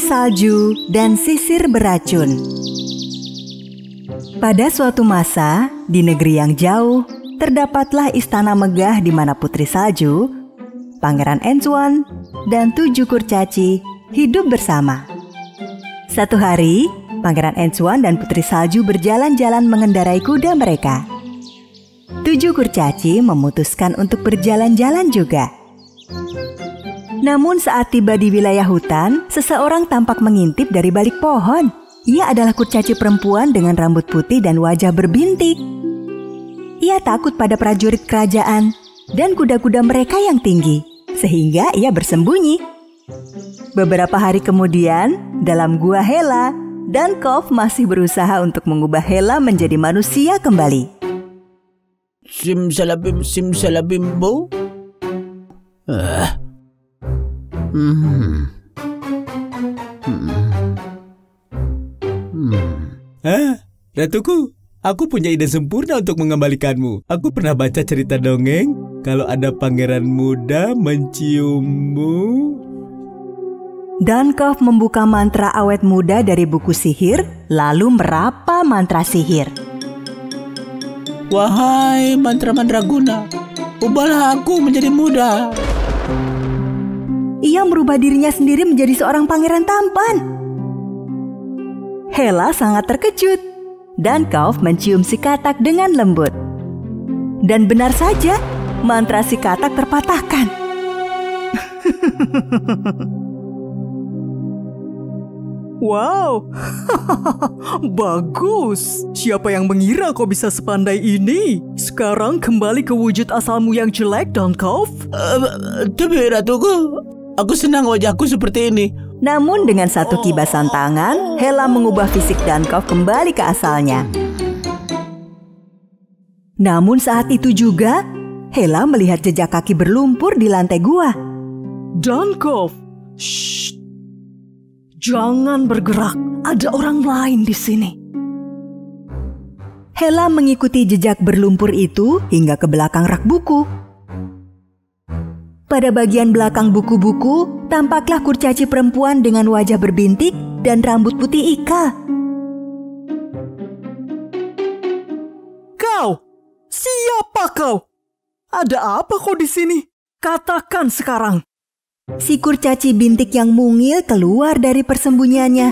Salju dan Sisir Beracun. Pada suatu masa, di negeri yang jauh, terdapatlah istana megah di mana Putri Salju, Pangeran Antoine, dan 7 kurcaci hidup bersama. Satu hari, Pangeran Antoine dan Putri Salju berjalan-jalan mengendarai kuda mereka. 7 kurcaci memutuskan untuk berjalan-jalan juga. Namun saat tiba di wilayah hutan, seseorang tampak mengintip dari balik pohon. Ia adalah kurcaci perempuan dengan rambut putih dan wajah berbintik. Ia takut pada prajurit kerajaan dan kuda-kuda mereka yang tinggi, sehingga ia bersembunyi. Beberapa hari kemudian, dalam gua Hela, Dunkov masih berusaha untuk mengubah Hela menjadi manusia kembali. Simsalabim, simsalabimbo. Ratuku, aku punya ide sempurna untuk mengembalikanmu. Aku pernah baca cerita dongeng kalau ada pangeran muda menciummu. Dunkov membuka mantra awet muda dari buku sihir, lalu merapa mantra sihir. Wahai mantra mandraguna, ubahlah aku menjadi muda. Ia merubah dirinya sendiri menjadi seorang pangeran tampan. Hela sangat terkejut. Dunkov mencium si katak dengan lembut. Dan benar saja, mantra si katak terpatahkan. Wow, bagus. Siapa yang mengira kau bisa sepandai ini? Sekarang kembali ke wujud asalmu yang jelek, Dunkov. Tapi Ratuku, aku senang wajahku seperti ini. Namun dengan satu kibasan tangan, Hela mengubah fisik Dunkov kembali ke asalnya. Namun saat itu juga, Hela melihat jejak kaki berlumpur di lantai gua. Dunkov, shh. Jangan bergerak, ada orang lain di sini. Hela mengikuti jejak berlumpur itu hingga ke belakang rak buku. Pada bagian belakang buku-buku, tampaklah kurcaci perempuan dengan wajah berbintik dan rambut putih ika. Kau, siapa kau? Ada apa kau di sini? Katakan sekarang. Si kurcaci bintik yang mungil keluar dari persembunyiannya.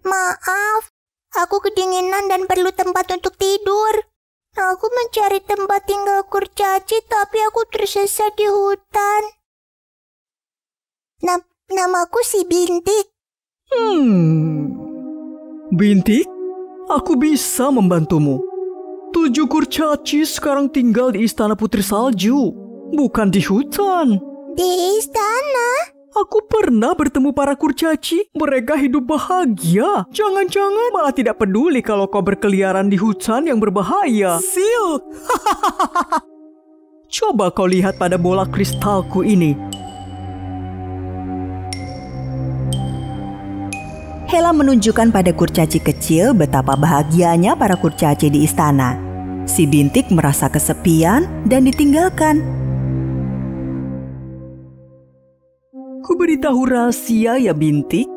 Maaf, aku kedinginan dan perlu tempat untuk tidur. Aku mencari tempat tinggal kurcaci, tapi aku tersesat di hutan. Namaku si Bintik. Bintik, aku bisa membantumu. 7 kurcaci sekarang tinggal di istana Putri Salju, bukan di hutan. Di istana? Aku pernah bertemu para kurcaci. Mereka hidup bahagia. Jangan-jangan malah tidak peduli kalau kau berkeliaran di hutan yang berbahaya. Sil! Coba kau lihat pada bola kristalku ini. Hela menunjukkan pada kurcaci kecil betapa bahagianya para kurcaci di istana. Si bintik merasa kesepian dan ditinggalkan. Ku beritahu rahasia ya Bintik.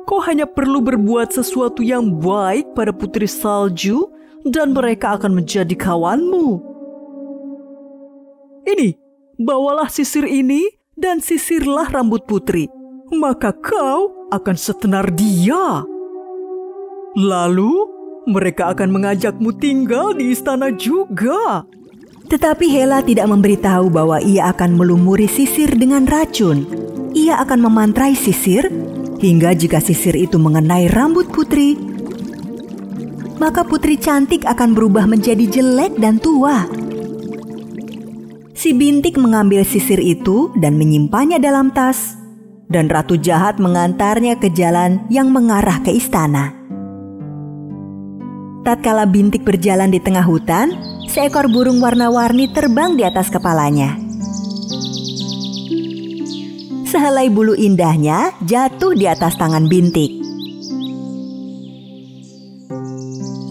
Kau hanya perlu berbuat sesuatu yang baik pada Putri Salju dan mereka akan menjadi kawanmu. Ini, bawalah sisir ini dan sisirlah rambut putri. Maka kau akan setenar dia. Lalu mereka akan mengajakmu tinggal di istana juga. Tetapi Hela tidak memberitahu bahwa ia akan melumuri sisir dengan racun. Ia akan memantrai sisir, hingga jika sisir itu mengenai rambut putri, maka putri cantik akan berubah menjadi jelek dan tua. Si bintik mengambil sisir itu dan menyimpannya dalam tas, dan ratu jahat mengantarnya ke jalan yang mengarah ke istana. Tatkala bintik berjalan di tengah hutan, seekor burung warna-warni terbang di atas kepalanya. Sehelai bulu indahnya jatuh di atas tangan bintik.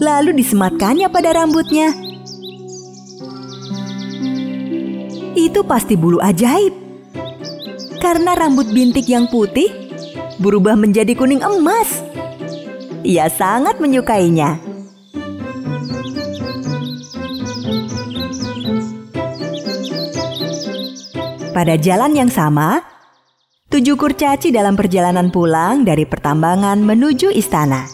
Lalu disematkannya pada rambutnya. Itu pasti bulu ajaib. Karena rambut bintik yang putih berubah menjadi kuning emas. Ia sangat menyukainya. Pada jalan yang sama, 7 kurcaci dalam perjalanan pulang dari pertambangan menuju istana.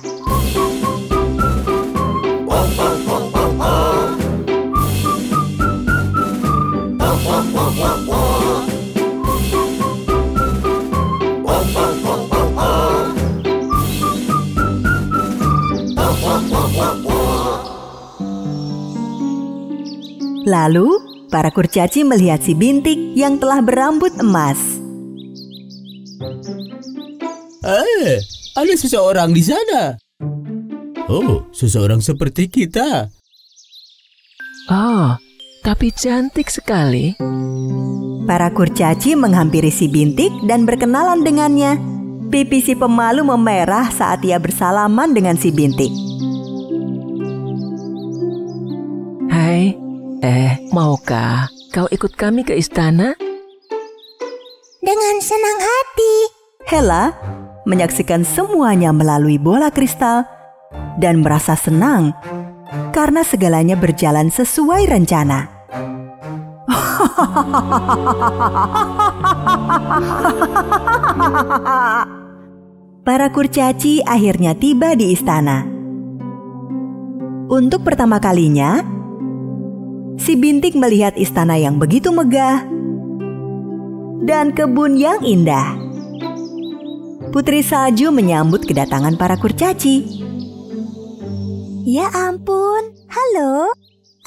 Lalu, para kurcaci melihat si Bintik yang telah berambut emas. Ada seseorang di sana. Oh, seseorang seperti kita. Oh, tapi cantik sekali. Para kurcaci menghampiri si Bintik dan berkenalan dengannya. Pipi si pemalu memerah saat ia bersalaman dengan si Bintik. Hai, maukah kau ikut kami ke istana? Dengan senang hati. Hela menyaksikan semuanya melalui bola kristal dan merasa senang karena segalanya berjalan sesuai rencana. Para kurcaci akhirnya tiba di istana. Untuk pertama kalinya, si Bintik melihat istana yang begitu megah dan kebun yang indah. Putri Salju menyambut kedatangan para kurcaci. Ya ampun, halo.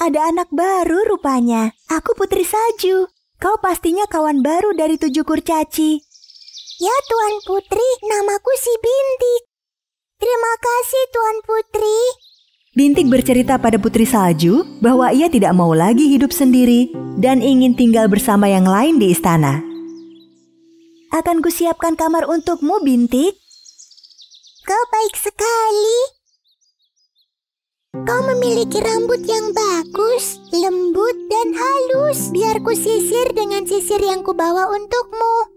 Ada anak baru rupanya. Aku Putri Salju. Kau pastinya kawan baru dari 7 kurcaci. Ya Tuan Putri, namaku si Bintik. Terima kasih Tuan Putri. Bintik bercerita pada Putri Salju bahwa ia tidak mau lagi hidup sendiri dan ingin tinggal bersama yang lain di istana. Akan kusiapkan kamar untukmu, Bintik. Kau baik sekali. Kau memiliki rambut yang bagus, lembut dan halus. Biar ku sisir dengan sisir yang kubawa untukmu.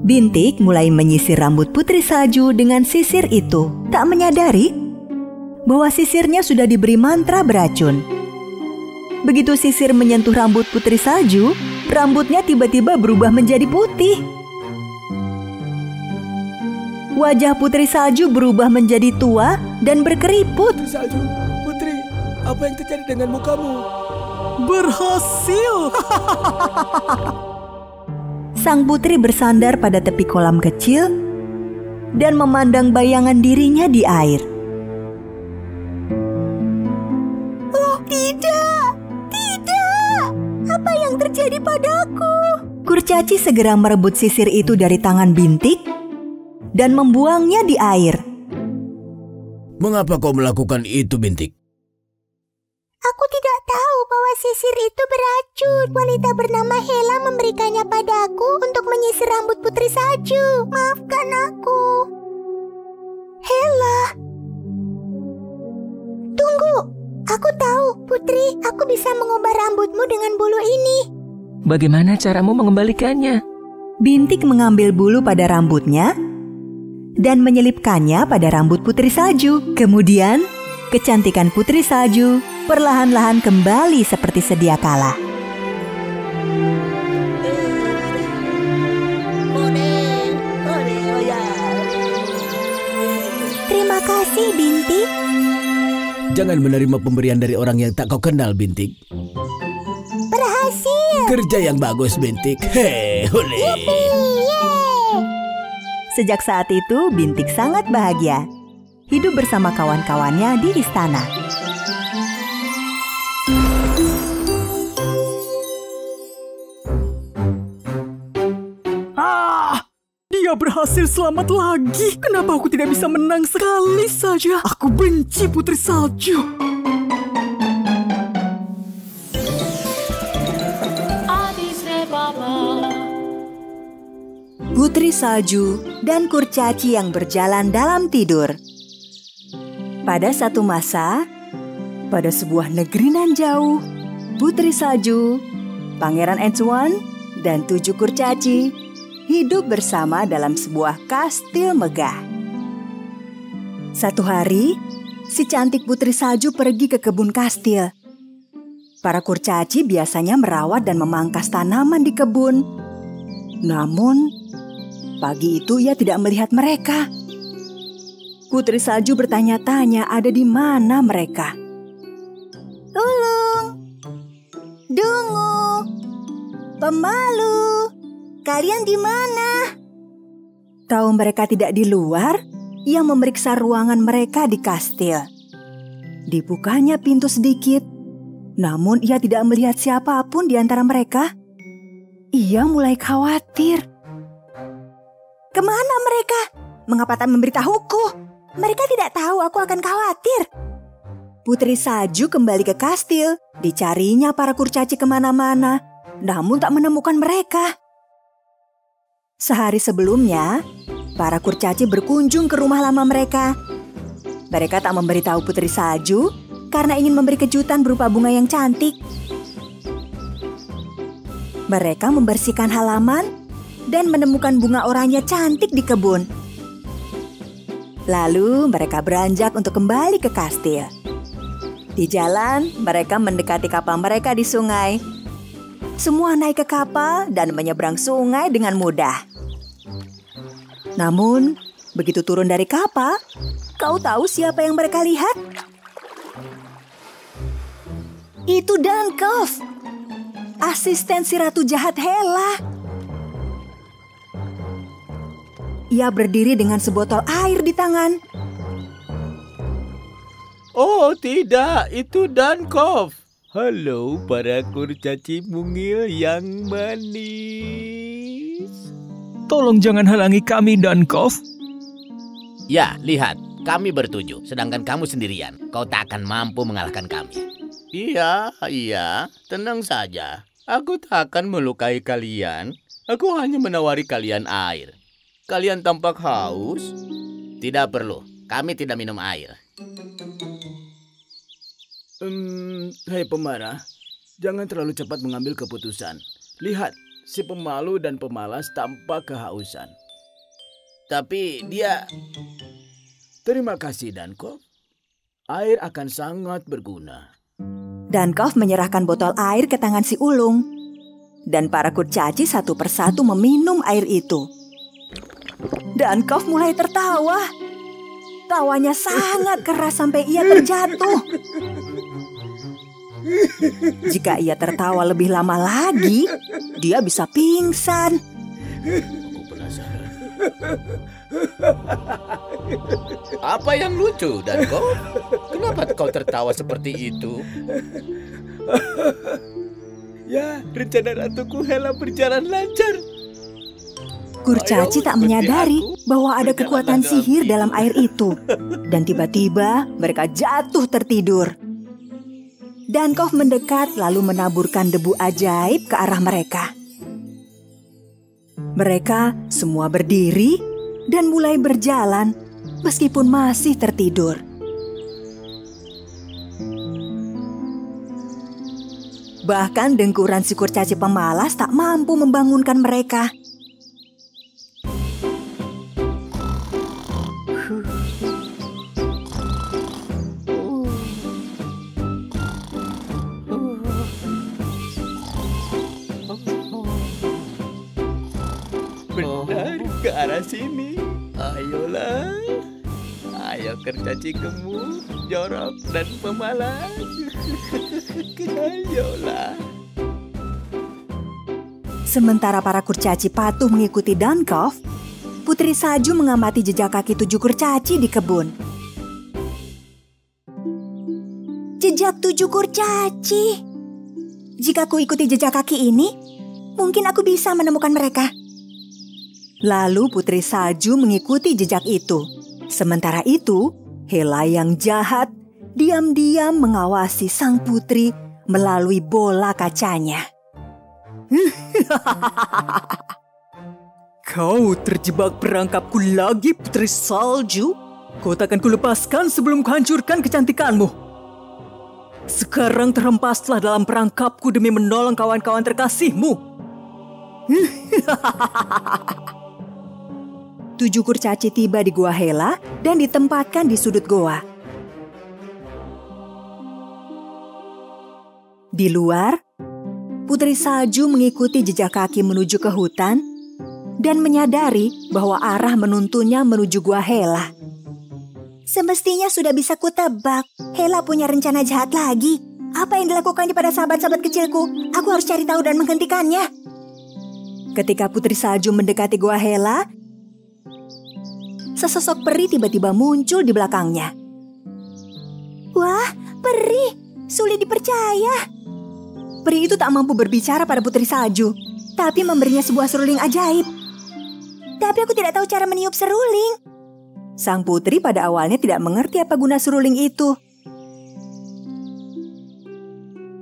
Bintik mulai menyisir rambut Putri Salju dengan sisir itu, tak menyadari bahwa sisirnya sudah diberi mantra beracun. Begitu sisir menyentuh rambut Putri Salju, rambutnya tiba-tiba berubah menjadi putih. Wajah Putri Salju berubah menjadi tua dan berkeriput. Putri Salju, Putri, apa yang terjadi dengan mukamu? Berhasil! Sang putri bersandar pada tepi kolam kecil dan memandang bayangan dirinya di air. Oh tidak, tidak. Apa yang terjadi padaku? Kurcaci segera merebut sisir itu dari tangan Bintik dan membuangnya di air. Mengapa kau melakukan itu, Bintik? Aku tidak tahu bahwa sisir itu beracun. Wanita bernama Hela memberikannya padaku untuk menyisir rambut Putri Salju. Maafkan aku. Hela. Tunggu. Aku tahu, Putri. Aku bisa mengubah rambutmu dengan bulu ini. Bagaimana caramu mengembalikannya? Bintik mengambil bulu pada rambutnya dan menyelipkannya pada rambut Putri Salju. Kemudian, kecantikan Putri Salju perlahan-lahan kembali seperti sedia kala. Terima kasih, Bintik. Jangan menerima pemberian dari orang yang tak kau kenal, Bintik. Berhasil. Kerja yang bagus, Bintik. Hei, hole. Sejak saat itu, Bintik sangat bahagia. Hidup bersama kawan-kawannya di istana. Dia berhasil selamat lagi. Kenapa aku tidak bisa menang sekali saja? Aku benci Putri Salju. Putri Salju dan kurcaci yang berjalan dalam tidur. Pada satu masa, pada sebuah negeri nan jauh, Putri Salju, Pangeran Antoine, dan 7 kurcaci hidup bersama dalam sebuah kastil megah. Satu hari, si cantik putri salju pergi ke kebun kastil. Para kurcaci biasanya merawat dan memangkas tanaman di kebun. Namun, pagi itu ia tidak melihat mereka. Putri salju bertanya-tanya ada di mana mereka. Ulung, Dungu, Pemalu, kalian di mana? Tahu mereka tidak di luar, ia memeriksa ruangan mereka di kastil. Dibukanya pintu sedikit, namun ia tidak melihat siapapun di antara mereka. Ia mulai khawatir. Kemana mereka? Mengapa tak memberitahuku? Mereka tidak tahu aku akan khawatir. Putri salju kembali ke kastil. Dicarinya para kurcaci kemana-mana, namun tak menemukan mereka. Sehari sebelumnya, para kurcaci berkunjung ke rumah lama mereka. Mereka tak memberitahu Putri salju karena ingin memberi kejutan berupa bunga yang cantik. Mereka membersihkan halaman dan menemukan bunga oranye cantik di kebun. Lalu mereka beranjak untuk kembali ke kastil. Di jalan, mereka mendekati kapal mereka di sungai. Semua naik ke kapal dan menyeberang sungai dengan mudah. Namun, begitu turun dari kapal, kau tahu siapa yang mereka lihat? Itu Dankov, asisten si Ratu Jahat Hela. Ia berdiri dengan sebotol air di tangan. Oh tidak, itu Dankov. Halo para kurcaci mungil yang manis. Tolong jangan halangi kami, Dankov. Ya, lihat, kami bertujuh, sedangkan kamu sendirian. Kau tak akan mampu mengalahkan kami. Iya, tenang saja. Aku tak akan melukai kalian. Aku hanya menawari kalian air. Kalian tampak haus? Tidak perlu, kami tidak minum air. Hei pemarah, jangan terlalu cepat mengambil keputusan. Lihat, si pemalu dan pemalas tampak kehausan. Tapi dia... Terima kasih, Dankov. Air akan sangat berguna. Dankov menyerahkan botol air ke tangan si ulung. Dan para kurcaci satu persatu meminum air itu. Dankov mulai tertawa. Tawanya sangat keras sampai ia terjatuh. Jika ia tertawa lebih lama lagi, dia bisa pingsan. Aku penasaran. Apa yang lucu, Dankov? Kenapa kau tertawa seperti itu? Ya, rencana Ratuku Hela berjalan lancar. Kurcaci tak menyadari bahwa ada kekuatan sihir dalam air itu. Dan tiba-tiba mereka jatuh tertidur. Dankov mendekat lalu menaburkan debu ajaib ke arah mereka. Mereka semua berdiri dan mulai berjalan meskipun masih tertidur. Bahkan dengkuran si kurcaci pemalas tak mampu membangunkan mereka. Benar, ke arah sini. Ayolah. Ayo kurcaci gemuk, jorok, dan pemalas. Ayolah. Sementara para kurcaci patuh mengikuti Dankov, Putri Salju mengamati jejak kaki 7 kurcaci di kebun. Jejak 7 kurcaci. Jika aku ikuti jejak kaki ini, mungkin aku bisa menemukan mereka. Lalu Putri Salju mengikuti jejak itu. Sementara itu, Hela yang jahat diam-diam mengawasi sang putri melalui bola kacanya. Kau terjebak perangkapku lagi, Putri Salju. Kau takkan kulepaskan sebelum kuhancurkan kecantikanmu. Sekarang terhempaslah dalam perangkapku demi menolong kawan-kawan terkasihmu. Tujuh kurcaci tiba di Gua Hela dan ditempatkan di sudut goa. Di luar, Putri Salju mengikuti jejak kaki menuju ke hutan dan menyadari bahwa arah menuntunnya menuju Gua Hela. Semestinya sudah bisa kutebak. Hela punya rencana jahat lagi. Apa yang dilakukannya pada sahabat-sahabat kecilku? Aku harus cari tahu dan menghentikannya. Ketika Putri Salju mendekati Gua Hela, sesosok peri tiba-tiba muncul di belakangnya. Wah, peri! Sulit dipercaya. Peri itu tak mampu berbicara pada Putri Salju, tapi memberinya sebuah seruling ajaib. Tapi aku tidak tahu cara meniup seruling. Sang putri pada awalnya tidak mengerti apa guna seruling itu.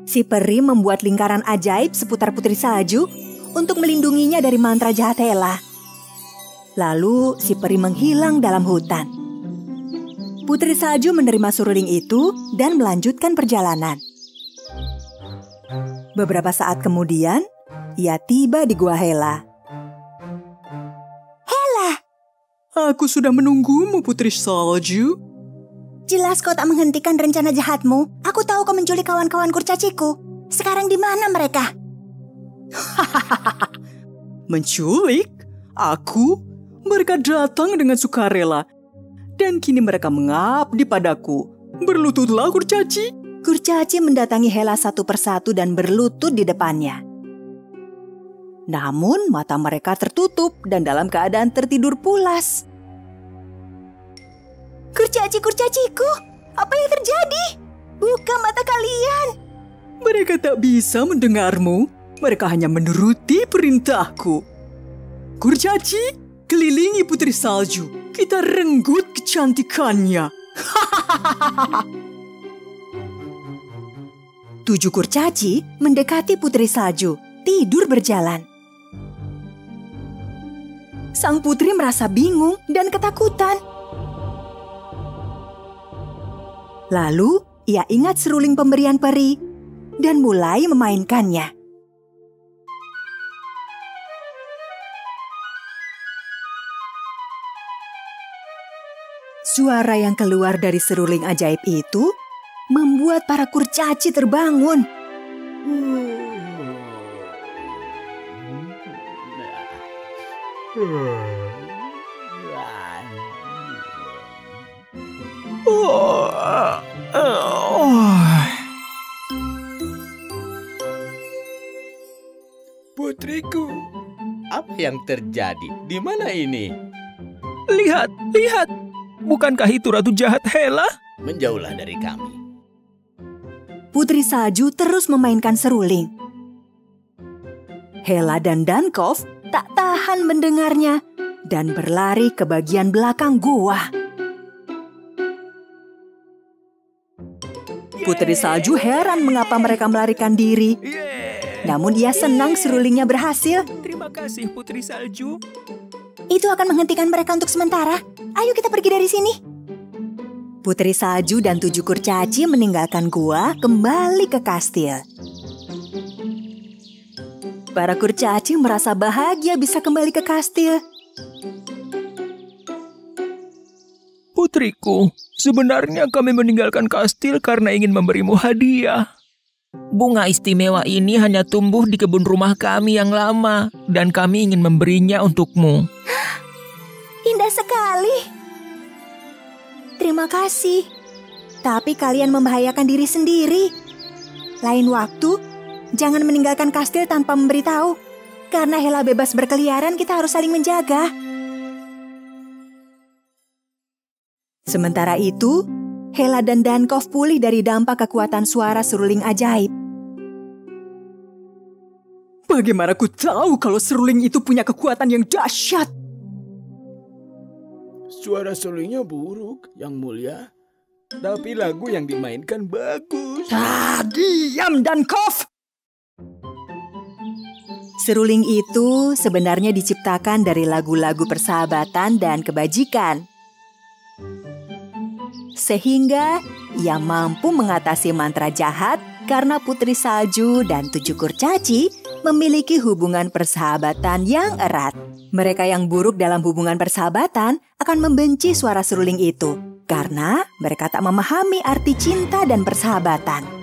Si peri membuat lingkaran ajaib seputar Putri Salju untuk melindunginya dari mantra jahat Hela. Lalu si peri menghilang dalam hutan. Putri Salju menerima seruling itu dan melanjutkan perjalanan. Beberapa saat kemudian, ia tiba di Gua Hela. Hela! Aku sudah menunggumu, Putri Salju. Jelas kau tak menghentikan rencana jahatmu. Aku tahu kau menculik kawan-kawan kurcaciku. Sekarang di mana mereka? Menculik? Aku? Mereka datang dengan sukarela. Dan kini mereka mengabdi padaku. Berlututlah, kurcaci. Kurcaci mendatangi Hela satu persatu dan berlutut di depannya. Namun mata mereka tertutup dan dalam keadaan tertidur pulas. Kurcaci-kurcaciku, apa yang terjadi? Buka mata kalian. Mereka tak bisa mendengarmu. Mereka hanya menuruti perintahku. Kurcaci, kelilingi Putri Salju. Kita renggut kecantikannya. Tujuh kurcaci mendekati Putri Salju, tidur berjalan. Sang putri merasa bingung dan ketakutan. Lalu ia ingat seruling pemberian peri dan mulai memainkannya. Suara yang keluar dari seruling ajaib itu membuat para kurcaci terbangun. Putriku, apa yang terjadi? Di mana ini? Lihat, lihat. Bukankah itu Ratu Jahat Hela? Menjauhlah dari kami. Putri Salju terus memainkan seruling. Hela dan Dankov tak tahan mendengarnya dan berlari ke bagian belakang gua. Putri Salju heran mengapa mereka melarikan diri. Namun ia senang serulingnya berhasil. Terima kasih, Putri Salju. Itu akan menghentikan mereka untuk sementara. Ayo kita pergi dari sini. Putri Salju dan tujuh kurcaci meninggalkan gua kembali ke kastil. Para kurcaci merasa bahagia bisa kembali ke kastil. Putriku, sebenarnya kami meninggalkan kastil karena ingin memberimu hadiah. Bunga istimewa ini hanya tumbuh di kebun rumah kami yang lama, dan kami ingin memberinya untukmu. Indah sekali. Terima kasih. Tapi kalian membahayakan diri sendiri. Lain waktu, jangan meninggalkan kastil tanpa memberitahu. Karena Hela bebas berkeliaran, kita harus saling menjaga. Sementara itu, Hela dan Dankov pulih dari dampak kekuatan suara seruling ajaib. Bagaimana ku tahu kalau seruling itu punya kekuatan yang dahsyat? Suara serulingnya buruk, Yang Mulia. Tapi lagu yang dimainkan bagus. Diam, Dankov! Seruling itu sebenarnya diciptakan dari lagu-lagu persahabatan dan kebajikan. Sehingga ia mampu mengatasi mantra jahat karena Putri Salju dan tujuh kurcaci memiliki hubungan persahabatan yang erat. Mereka yang buruk dalam hubungan persahabatan akan membenci suara seruling itu karena mereka tak memahami arti cinta dan persahabatan.